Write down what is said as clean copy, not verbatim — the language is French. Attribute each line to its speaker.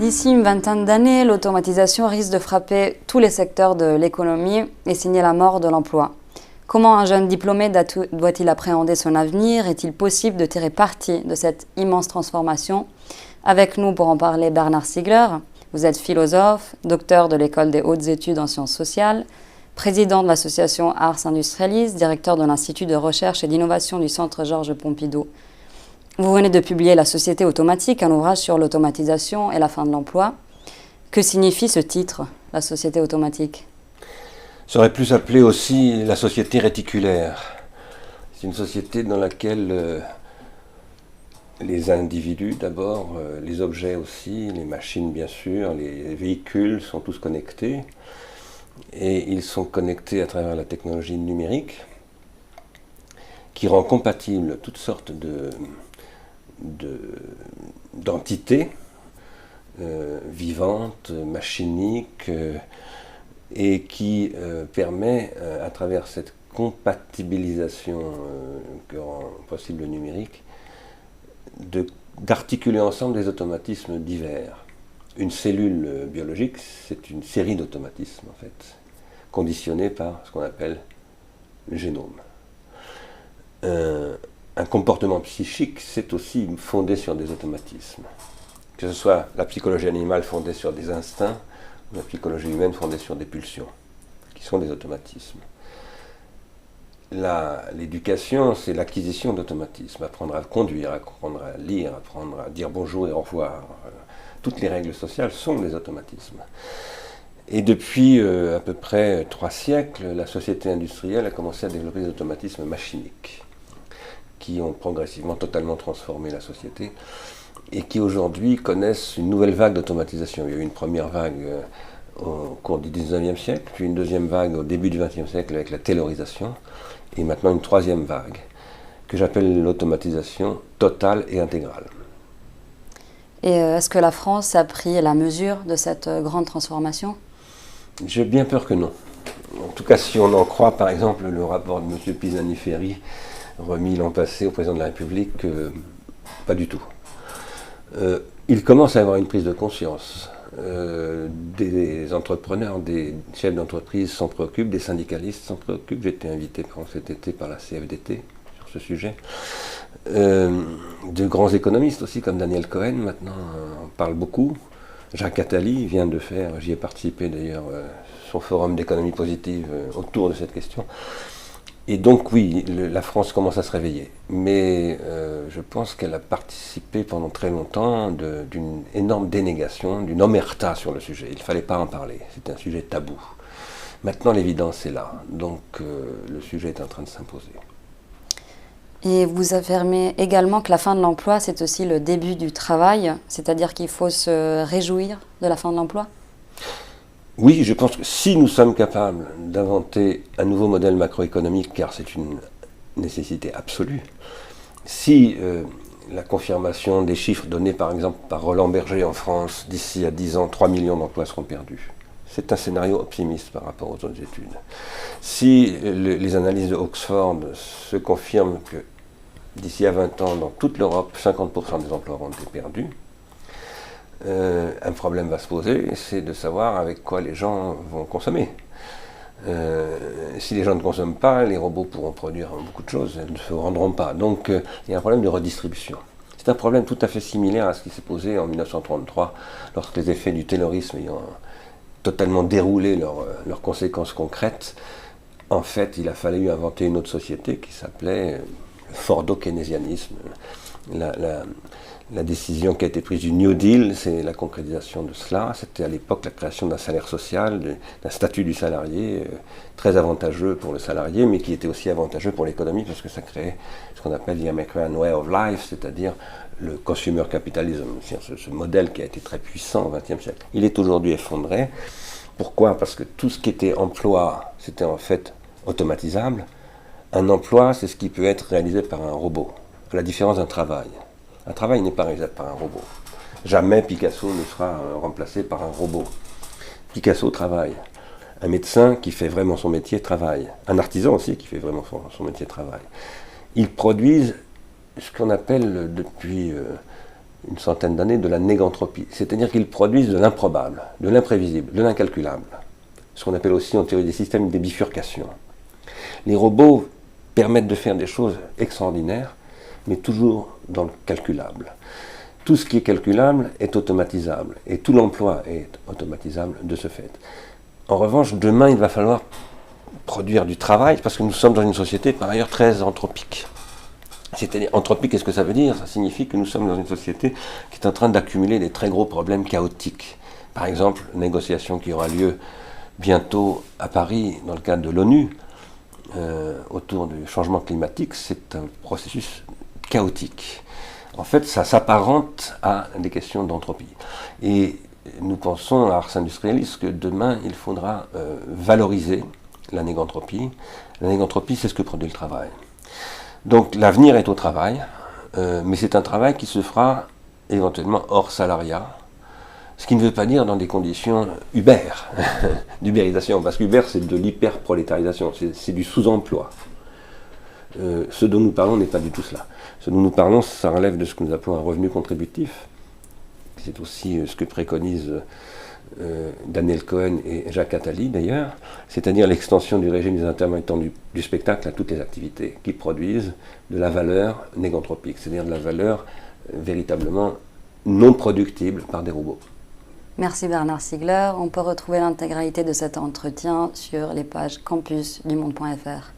Speaker 1: D'ici une vingtaine d'années, l'automatisation risque de frapper tous les secteurs de l'économie et signer la mort de l'emploi. Comment un jeune diplômé doit-il appréhender son avenir? Est-il possible de tirer parti de cette immense transformation? Avec nous pour en parler, Bernard Stiegler. Vous êtes philosophe, docteur de l'École des hautes études en sciences sociales, président de l'association Ars Industrialis, directeur de l'Institut de recherche et d'innovation du Centre Georges Pompidou. Vous venez de publier La société automatique, un ouvrage sur l'automatisation et la fin de l'emploi. Que signifie ce titre, La société automatique?
Speaker 2: Ça aurait pu s'appeler aussi la société réticulaire. C'est une société dans laquelle les individus d'abord, les objets aussi, les machines bien sûr, les véhicules sont tous connectés. Et ils sont connectés à travers la technologie numérique qui rend compatible toutes sortes d'entités vivantes, machiniques, et qui permet, à travers cette compatibilisation que rend possible le numérique, d'articuler ensemble des automatismes divers. Une cellule biologique, c'est une série d'automatismes, en fait, conditionnés par ce qu'on appelle le génome. Un comportement psychique, c'est aussi fondé sur des automatismes. Que ce soit la psychologie animale fondée sur des instincts, ou la psychologie humaine fondée sur des pulsions, qui sont des automatismes. L'éducation, c'est l'acquisition d'automatismes. Apprendre à conduire, apprendre à lire, apprendre à dire bonjour et au revoir. Toutes les règles sociales sont des automatismes. Et depuis à peu près 3 siècles, la société industrielle a commencé à développer des automatismes machiniques qui ont progressivement totalement transformé la société et qui aujourd'hui connaissent une nouvelle vague d'automatisation. Il y a eu une première vague au cours du 19e siècle, puis une deuxième vague au début du 20e siècle avec la taylorisation, et maintenant une troisième vague que j'appelle l'automatisation totale et intégrale.
Speaker 1: Et est-ce que la France a pris la mesure de cette grande transformation?
Speaker 2: J'ai bien peur que non. En tout cas, si on en croit, par exemple, le rapport de M. Pisani-Ferry, remis l'an passé au président de la République, pas du tout. Il commence à y avoir une prise de conscience. Des entrepreneurs, des chefs d'entreprise s'en préoccupent, des syndicalistes s'en préoccupent. J'ai été invité cet été par la CFDT sur ce sujet. De grands économistes aussi, comme Daniel Cohen, maintenant en parle beaucoup. Jacques Attali vient de faire, j'y ai participé d'ailleurs, son forum d'économie positive autour de cette question. Et donc oui, la France commence à se réveiller. Mais je pense qu'elle a participé pendant très longtemps d'une énorme dénégation, d'une omerta sur le sujet. Il ne fallait pas en parler, c'était un sujet tabou. Maintenant l'évidence est là, donc le sujet est en train de s'imposer.
Speaker 1: Et vous affirmez également que la fin de l'emploi, c'est aussi le début du travail, c'est-à-dire qu'il faut se réjouir de la fin de l'emploi?
Speaker 2: Oui, je pense que si nous sommes capables d'inventer un nouveau modèle macroéconomique, car c'est une nécessité absolue, si la confirmation des chiffres donnés par exemple par Roland Berger en France, d'ici à 10 ans, 3 millions d'emplois seront perdus. C'est un scénario optimiste par rapport aux autres études. Si les analyses de Oxford se confirment que d'ici à 20 ans, dans toute l'Europe, 50% des emplois auront été perdus, un problème va se poser, c'est de savoir avec quoi les gens vont consommer. Si les gens ne consomment pas, les robots pourront produire beaucoup de choses, elles ne se rendront pas. Donc il y a un problème de redistribution. C'est un problème tout à fait similaire à ce qui s'est posé en 1933, lorsque les effets du taylorisme ayant totalement déroulé leurs conséquences concrètes, en fait, il a fallu inventer une autre société qui s'appelait le fordo-keynésianisme. La décision qui a été prise du New Deal, c'est la concrétisation de cela. C'était à l'époque la création d'un salaire social, d'un statut du salarié très avantageux pour le salarié, mais qui était aussi avantageux pour l'économie parce que ça créait ce qu'on appelle the American Way of Life, c'est-à-dire le consumer capitalism, ce modèle qui a été très puissant au XXe siècle. Il est aujourd'hui effondré. Pourquoi? Parce que tout ce qui était emploi, c'était en fait automatisable. Un emploi, c'est ce qui peut être réalisé par un robot, à la différence d'un travail. Un travail n'est pas réalisable par un robot. Jamais Picasso ne sera remplacé par un robot. Picasso travaille. Un médecin qui fait vraiment son métier travaille. Un artisan aussi qui fait vraiment son métier travaille. Ils produisent ce qu'on appelle depuis une centaine d'années, de la négantropie. C'est-à-dire qu'ils produisent de l'improbable, de l'imprévisible, de l'incalculable. Ce qu'on appelle aussi en théorie des systèmes des bifurcations. Les robots permettent de faire des choses extraordinaires, mais toujours dans le calculable. Tout ce qui est calculable est automatisable, et tout l'emploi est automatisable de ce fait. En revanche, demain, il va falloir produire du travail, parce que nous sommes dans une société par ailleurs très anthropique. C'est-à-dire, anthropique, qu'est-ce que ça veut dire? Ça signifie que nous sommes dans une société qui est en train d'accumuler des très gros problèmes chaotiques. Par exemple, la négociation qui aura lieu bientôt à Paris, dans le cadre de l'ONU, autour du changement climatique, c'est un processus chaotique. En fait, ça s'apparente à des questions d'entropie. Et nous pensons à Ars Industrialis que demain, il faudra valoriser la négantropie. La négantropie, c'est ce que produit le travail. Donc l'avenir est au travail, mais c'est un travail qui se fera éventuellement hors salariat, ce qui ne veut pas dire dans des conditions Uber, d'ubérisation, parce qu'Uber c'est de l'hyperprolétarisation, c'est du sous-emploi. Ce dont nous parlons n'est pas du tout cela. Ce dont nous parlons, ça relève de ce que nous appelons un revenu contributif. C'est aussi ce que préconisent Daniel Cohen et Jacques Attali d'ailleurs, c'est-à-dire l'extension du régime des intermittents du spectacle à toutes les activités qui produisent de la valeur négantropique, c'est-à-dire de la valeur véritablement non productible par des robots.
Speaker 1: Merci Bernard Stiegler. On peut retrouver l'intégralité de cet entretien sur les pages campus du monde.fr.